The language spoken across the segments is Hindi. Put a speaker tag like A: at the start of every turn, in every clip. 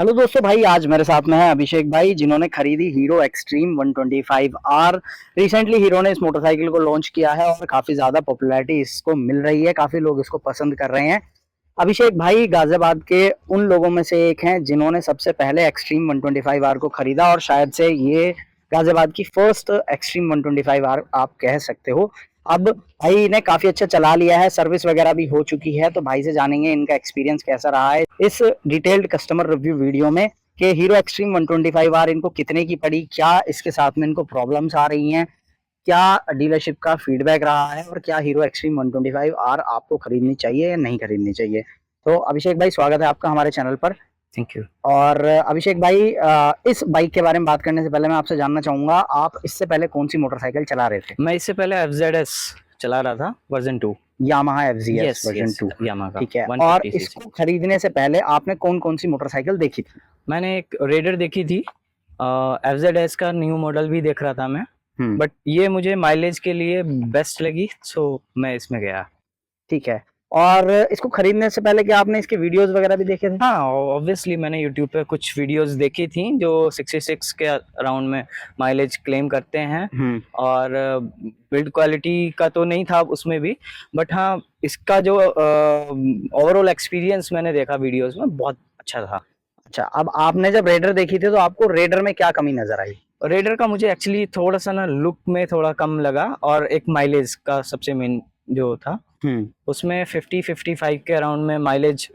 A: हेलो दोस्तों भाई, आज मेरे साथ में है अभिषेक भाई जिन्होंने खरीदी hero extreme 125R। Recently hero ने इस मोटरसाइकिल को लॉन्च किया है और काफी ज्यादा पॉपुलैरिटी इसको मिल रही है, काफी लोग इसको पसंद कर रहे हैं। अभिषेक भाई गाजियाबाद के उन लोगों में से एक हैं जिन्होंने सबसे पहले एक्सट्रीम 125R को खरीदा और शायद से ये गाजियाबाद की फर्स्ट एक्सट्रीम 125R आप कह सकते हो। अब भाई ने काफी अच्छा चला लिया है, सर्विस वगैरह भी हो चुकी है, तो भाई से जानेंगे इनका एक्सपीरियंस कैसा रहा है इस डिटेल्ड कस्टमर रिव्यू वीडियो में कि हीरो एक्सट्रीम 125R इनको कितने की पड़ी, क्या इसके साथ में इनको प्रॉब्लम्स आ रही हैं, क्या डीलरशिप का फीडबैक रहा है और क्या हीरो एक्सट्रीम 125R आपको खरीदनी चाहिए या नहीं खरीदनी चाहिए। तो अभिषेक भाई, स्वागत है आपका हमारे चैनल पर।
B: Thank you.
A: और अभिषेक भाई, इस बाइक के बारे में बात करने से पहले मैं आपसे जानना चाहूंगा, आप इससे पहले कौन सी मोटरसाइकिल चला रहे थे?
B: मैं इससे पहले FZS चला रहा था version 2।
A: Yamaha FZS version 2।
B: Yamaha का
A: ठीक है।
B: 150
A: और
B: सीसी।
A: इसको खरीदने से पहले आपने कौन कौन सी मोटरसाइकिल देखी थी?
B: मैंने एक रेडर देखी थी, FZS का न्यू मॉडल भी देख रहा था मैं, बट ये मुझे माइलेज के लिए बेस्ट लगी, सो मैं इसमें गया।
A: ठीक है। और इसको खरीदने से पहले क्या आपने इसके वीडियोस वगैरह भी देखे थे?
B: हाँ, ऑब्वियसली मैंने यूट्यूब पे कुछ वीडियोस देखी थी जो 66 के अराउंड में माइलेज क्लेम करते हैं। और बिल्ड क्वालिटी का तो नहीं था उसमें भी, बट हाँ, इसका जो ओवरऑल एक्सपीरियंस मैंने देखा वीडियोस में बहुत अच्छा था।
A: अच्छा, अब आपने जब रेडर देखी थी तो आपको रेडर में क्या कमी नजर आई?
B: रेडर का मुझे एक्चुअली थोड़ा सा ना लुक में थोड़ा कम लगा, और एक माइलेज का सबसे मेन जो था, उसमें 50-55 के अराउंड में माइलेज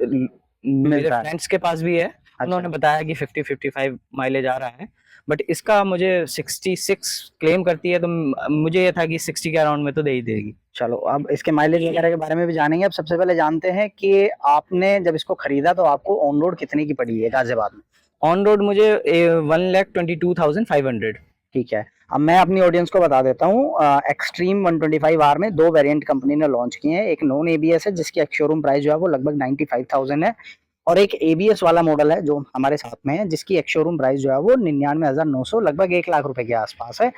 B: मेरे फ्रेंड्स के पास भी है। अच्छा। उन्होंने बताया कि 50-55 माइलेज आ रहा है, बट इसका मुझे 66 क्लेम करती है, तो मुझे ये था कि 60 के अराउंड में तो दे ही देगी।
A: चलो, अब इसके माइलेज वगैरह के बारे में भी जानेंगे। अब सबसे पहले जानते हैं कि आपने जब इसको खरीदा तो आपको ऑन रोड कितने की पड़ी है गाजियाबाद में?
B: ऑन रोड मुझे 1,22,500।
A: ठीक है। अब मैं अपनी ऑडियंस को बता देता हूँ, एक्सट्रीम 125R में दो वेरिएंट कंपनी ने लॉन्च किए हैं। एक नॉन ABS है जिसकी एक्स शोरूम प्राइस जो है वो लगभग 95,000 है, और एक ABS वाला मॉडल है जो हमारे साथ में है जिसकी एक्स शोरूम प्राइस जो है वो 99,900, लगभग 1 लाख रुपए के आसपास है।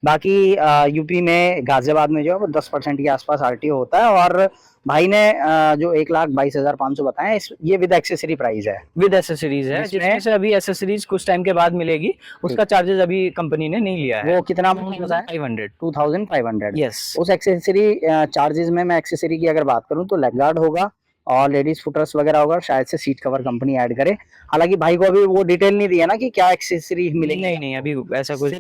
A: बाकी यूपी में गाजियाबाद में जो है वो 10% के आसपास RTO होता है। और भाई ने जो 1,22,500 बताया, ये विद एक्सेसरी प्राइस है।
B: विद एसेसरीज है, जिसमें से अभी एसेसरीज कुछ टाइम के बाद मिलेगी। उसका चार्जेस अभी कंपनी ने नहीं लिया है।
A: वो कितना बताया? 2,500।
B: यस।
A: उस एक्सेसरी चार्जेस में मैं एक्सेसरी की अगर बात करूं तो लेग गार्ड होगा और लेडीज फुटर्स वगैरह होगा, शायद से सीट कवर कंपनी ऐड करे। हालांकि भाई को अभी वो डिटेल नहीं दिया ना कि क्या एक्सेसरी मिलेगी।
B: नहीं, अभी ऐसा कुछ
A: वो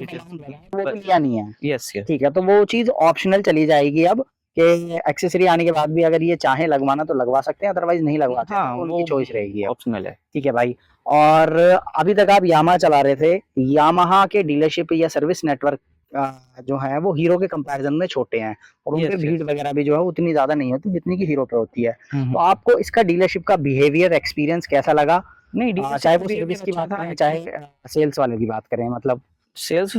A: तो लिया नहीं है।
B: यस।
A: ठीक है, तो वो चीज ऑप्शनल चली जाएगी अब, कि एक्सेसरी आने के बाद भी अगर ये चाहे लगवाना तो लगवा सकते हैं, अदरवाइज नहीं लगवाते। हाँ, तो उनकी चॉइस रहेगी,
B: ऑप्शनल है।
A: ठीक है भाई। और अभी तक आप यामाहा चला रहे थे, यामाहा के डीलरशिप या सर्विस नेटवर्क जो है वो हीरो के कंपैरिजन में छोटे हैं, और उनपे भीड़ वगैरह भी जो है उतनी ज्यादा नहीं होती जितनी की हीरो पे होती है। तो आपको इसका डीलरशिप का बिहेवियर एक्सपीरियंस कैसा लगा?
B: नहीं,
A: चाहे वो सर्विस की बात करें चाहे सेल्स वाले की बात करें, मतलब
B: सेल्स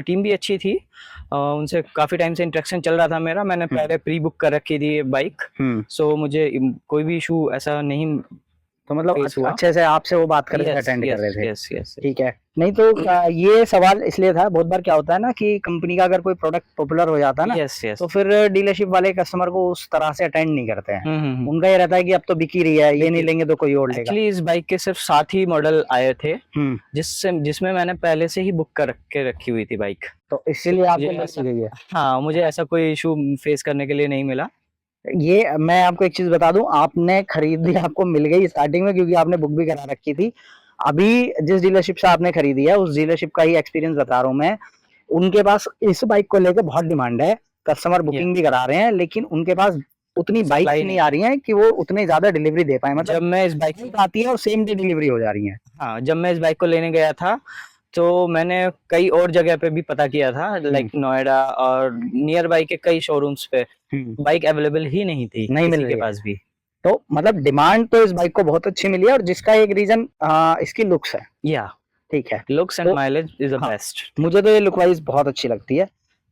B: टीम भी अच्छी थी। उनसे काफी टाइम से इंटरेक्शन चल रहा था मेरा। मैंने पहले प्री बुक कर रखी थी बाइक, सो मुझे कोई भी इशू ऐसा नहीं,
A: तो मतलब अच्छे से आपसे वो बात कर रहे थे, अटेंड कर रहे थे।
B: यस।
A: ठीक है। नहीं तो ये सवाल इसलिए था, बहुत बार क्या होता है ना कि कंपनी का अगर कोई प्रोडक्ट पॉपुलर हो जाता है ना,
B: यस,
A: तो फिर डीलरशिप वाले कस्टमर को उस तरह से अटेंड नहीं करते हैं। उनका ये रहता है कि अब तो बिकी रही है, ये नहीं लेंगे तो कोई और लेगा।
B: एक्चुअली इस बाइक के सिर्फ 7 ही मॉडल आए थे जिसमें मैंने पहले से ही बुक कर के रखी हुई थी बाइक,
A: तो इसीलिए आपको मिल गई है।
B: हाँ, मुझे ऐसा कोई इशू फेस करने के लिए नहीं मिला।
A: ये मैं आपको एक चीज बता दूं, आपने खरीदी, आपको मिल गई स्टार्टिंग में क्योंकि आपने बुक भी करा रखी थी। अभी जिस डीलरशिप से आपने खरीदी है उस डीलरशिप का ही एक्सपीरियंस बता रहा हूं मैं। उनके पास इस बाइक को लेकर बहुत डिमांड है, कस्टमर बुकिंग भी करा रहे हैं, लेकिन उनके पास उतनी बाइक नहीं आ रही है कि वो उतने ज्यादा डिलीवरी दे पाए। मतलब
B: जब मैं इस बाइक
A: आती है और सेम डे डिलीवरी हो जा रही है।
B: हाँ, जब मैं इस बाइक को लेने गया था तो मैंने कई और जगह पे भी पता किया था, लाइक नोएडा और नियर बाई के कई शोरूम्स पे बाइक अवेलेबल ही नहीं थी, नहीं मिल के पास भी।
A: तो मतलब डिमांड तो इस बाइक को बहुत अच्छी मिली है, और जिसका एक रीजन इसकी लुक्स है।
B: या
A: ठीक है,
B: looks and mileage is the best.
A: मुझे तो ये लुक वाइज बहुत अच्छी लगती है।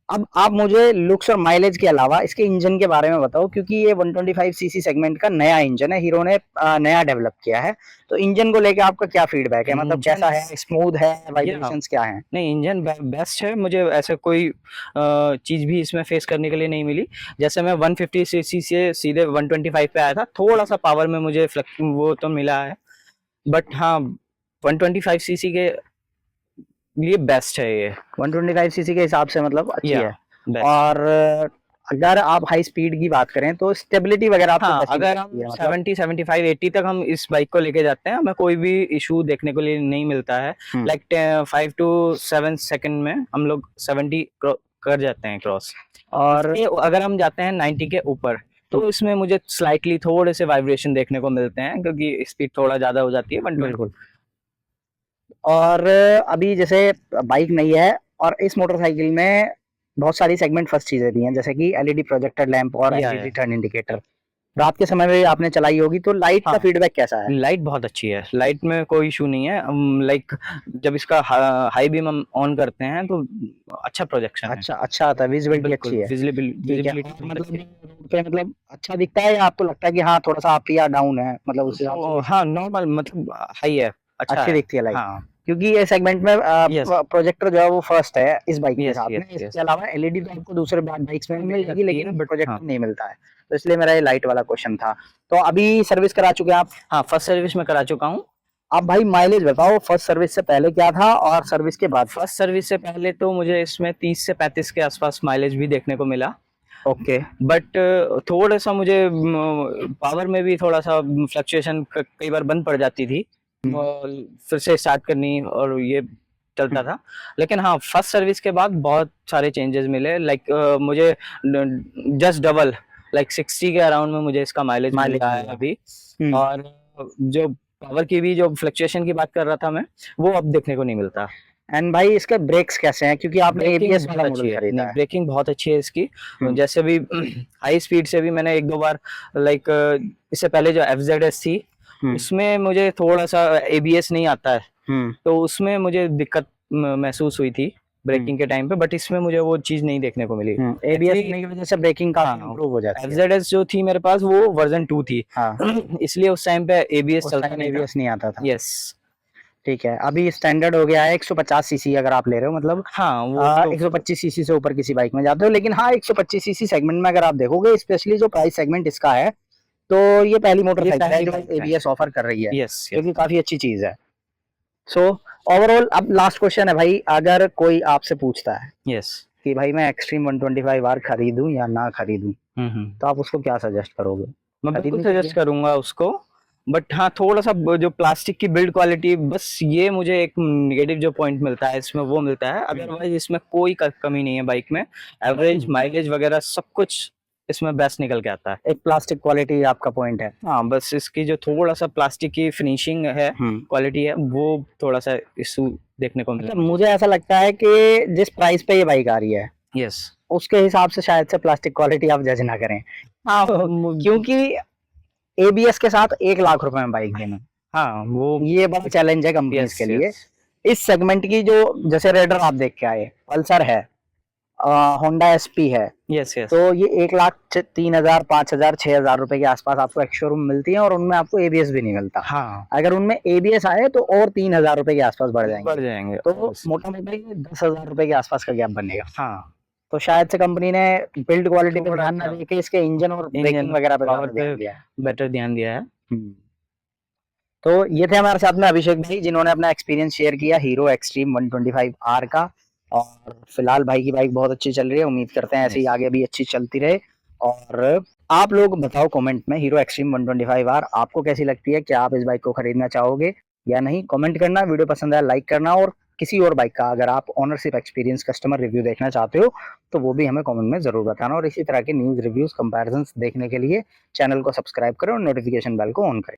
A: अब आप मुझे लुक्स और माइलेज के अलावा इसके इंजन के बारे में बताओ, क्योंकि ये 125cc सेगमेंट का नया इंजन है, हीरो ने नया डेवलप किया है। तो इंजन को लेके आपका क्या फीडबैक है? मतलब कैसा है, स्मूथ है, वाइब्रेशंस क्या है?
B: नहीं, इंजन बेस्ट है, मुझे ऐसा कोई चीज भी इसमें फेस करने के लिए नहीं मिली। जैसे मैं 150cc से सीधे 125 पे आया था, थोड़ा सा पावर में मुझे वो तो मिला है, बट हाँ, 125 सीसी के लिए बेस्ट है ये।
A: 125 सीसी के हिसाब से मतलब अच्छी
B: Yeah,
A: है।
B: बेस्ट।
A: और अगर आप हाई स्पीड की बात करें तो स्टेबिलिटी वगैरह आपको
B: हाँ,
A: कैसी
B: अगर
A: लगती है?
B: हम
A: मतलब
B: 70 75 80 तक हम इस बाइक को लेके जाते हैं, हमें कोई भी इशू देखने को लिए नहीं मिलता है। लाइक 5 to 7 सेकंड में हम लोग 70 कर जाते हैं क्रॉस। और अगर हम जाते हैं 90 के ऊपर तो इसमें मुझे स्लाइटली थोड़े से वाइब्रेशन देखने को मिलते हैं, क्योंकि स्पीड थोड़ा ज्यादा हो जाती है 120।
A: बिल्कुल। और अभी जैसे बाइक नई है और इस मोटरसाइकिल में बहुत सारी सेगमेंट फर्स्ट चीजें भी हैं, जैसे कि एलईडी प्रोजेक्टर लैंप और
B: या,
A: एलईडी टर्न इंडिकेटर। रात के समय में आपने चलाई होगी तो लाइट का
B: हाँ।
A: फीडबैक कैसा है?
B: लाइट बहुत अच्छी है, लाइट में कोई इशू नहीं है। लाइक जब इसका हाई बीम हम ऑन करते हैं तो अच्छा प्रोजेक्शन है।
A: अच्छा आता है, विजिबिलिटी अच्छी है। ठीक है।
B: विजिबिलिटी
A: और मतलब रोड पे मतलब अच्छा दिखता है या आपको लगता है कि हाँ थोड़ा सा अप या डाउन है, मतलब उस हिसाब से
B: हाँ, नॉर्मल मतलब हाई है, अच्छा
A: अच्छी
B: है।
A: दिखती है लाइट?
B: हाँ,
A: क्योंकि ये सेगमेंट में
B: Yes.
A: प्रोजेक्टर जो है वो फर्स्ट है इस बाइक के
B: Yes,
A: साथ में।
B: yes, yes.
A: इसके अलावा एलईडी तो आपको दूसरे बाइक्स में मिल जाएगी,
B: सकती है,
A: लेकिन
B: but
A: प्रोजेक्टर
B: हाँ।
A: नहीं मिलता है। तो इसलिए मेरा ये लाइट वाला क्वेश्चन था। तो अभी सर्विस करा चुके हैं आप?
B: हाँ, फर्स्ट सर्विस में करा चुका हूँ।
A: आप भाई माइलेज बताओ, फर्स्ट सर्विस से पहले क्या था और सर्विस के बाद?
B: फर्स्ट सर्विस से पहले तो मुझे इसमें 30 से 35 के आसपास माइलेज भी देखने को मिला।
A: ओके।
B: बट थोड़ा सा मुझे पावर में भी थोड़ा सा फ्लक्चुएशन कई बार बंद पड़ जाती थी, और फिर से स्टार्ट करनी और ये चलता था। लेकिन हाँ, फर्स्ट सर्विस के बाद बहुत सारे चेंजेस मिले। लाइक मुझे जस्ट डबल, लाइक 60 के अराउंड में मुझे इसका माइलेज मिल रहा है अभी। और जो पावर की भी, जो फ्लक्चुएशन की बात कर रहा था मैं, वो अब देखने को नहीं मिलता।
A: एंड भाई इसके ब्रेक्स कैसे हैं, क्योंकि आपने एबीएस वाला
B: अच्छी
A: मॉडल
B: है,
A: खरीदा है?
B: ब्रेकिंग बहुत अच्छी है इसकी। जैसे भी हाई स्पीड से भी मैंने एक दो बार, लाइक इससे पहले जो FZS थी उसमें मुझे थोड़ा सा एबीएस नहीं आता है, तो उसमें मुझे दिक्कत महसूस हुई थी ब्रेकिंग के टाइम पे। बट इसमें मुझे वो चीज नहीं देखने को मिली।
A: एबीएस होने की वजह से ब्रेकिंग काफी इंप्रूव हो जाती है।
B: FZS जो थी मेरे पास वो वर्जन 2 थी, इसलिए उस टाइम पे एबीएस चलता नहीं,
A: एबीएस नहीं आता था।
B: यस।
A: ठीक है, अभी स्टैंडर्ड हो गया है 150 सीसी अगर आप ले रहे हो, मतलब
B: हाँ, वो
A: 125 सीसी से ऊपर किसी बाइक में जाते हो। लेकिन हाँ 125 सीसी सेगमेंट में अगर आप देखोगे, स्पेशली जो प्राइस सेगमेंट इसका है, तो ये पहली मोटरसाइकिल है जो एबीएस ऑफर कर रही है, जो कि काफी अच्छी चीज है। सो ओवरऑल अब लास्ट क्वेश्चन है भाई, अगर कोई आपसे पूछता है कि भाई मैं एक्सट्रीम 125R खरीदूं या ना खरीदूं, तो आप उसको क्या सजेस्ट करोगे?
B: मैं बिल्कुल सजेस्ट करूंगा उसको। बट हाँ, थोड़ा सा जो प्लास्टिक की बिल्ड क्वालिटी, बस ये मुझे एक नेगेटिव जो पॉइंट मिलता है इसमें वो मिलता है। अदरवाइज इसमें कोई कमी नहीं है बाइक में। एवरेज, माइलेज वगैरह सब कुछ इसमें बेस्ट निकल के आता है।
A: एक प्लास्टिक क्वालिटी आपका पॉइंट है?
B: हाँ, बस इसकी जो थोड़ा सा प्लास्टिक की फिनिशिंग है, क्वालिटी है, वो थोड़ा सा इशू देखने को मिलता है।
A: मुझे ऐसा लगता है कि जिस प्राइस पे ये बाइक आ रही है,
B: यस,
A: उसके हिसाब से शायद से प्लास्टिक क्वालिटी आप जज ना करें। हाँ, क्योंकि एबीएस के साथ 1 लाख रुपए में बाइक देना,
B: हाँ, वो
A: ये बड़ा चैलेंज है कंपनीज के लिए। इस सेगमेंट की जो, जैसे रेडर आप देख के आए, पल्सर है, होंडा एसपी है, तो ये 1,03,000, 5,000, 6,000 रुपए के आसपास आपको एक्स शोरूम मिलती है, और उनमें आपको एबीएस भी नहीं मिलता।
B: हाँ,
A: अगर उनमें एबीएस आए तो और 3,000 रुपए के आसपास बढ़ जाएंगे। तो मोटा मोटा 10,000 रुपए के आसपास का गैप बनेगा।
B: हाँ,
A: तो शायद से कंपनी ने बिल्ड क्वालिटी पे ध्यान ना देके इसके इंजन और ब्रेकिंग वगैरह पे
B: बेटर ध्यान दिया है।
A: तो ये थे हमारे साथ में अभिषेक भाई, जिन्होंने अपना एक्सपीरियंस शेयर किया हीरो एक्सट्रीम 125R का। और फिलहाल भाई की बाइक बहुत अच्छी चल रही है, उम्मीद करते हैं ऐसे ही आगे भी अच्छी चलती रहे। और आप लोग बताओ कमेंट में, हीरो एक्सट्रीम 125R आपको कैसी लगती है? क्या आप इस बाइक को खरीदना चाहोगे या नहीं? कमेंट करना, वीडियो पसंद आया लाइक करना, और किसी और बाइक का अगर आप ओनरशिप एक्सपीरियंस कस्टमर रिव्यू देखना चाहते हो तो वो भी हमें कमेंट में जरूर बताना। और इसी तरह के न्यूज रिव्यूज कंपैरिजंस देखने के लिए चैनल को सब्सक्राइब करें और नोटिफिकेशन बेल को ऑन करें।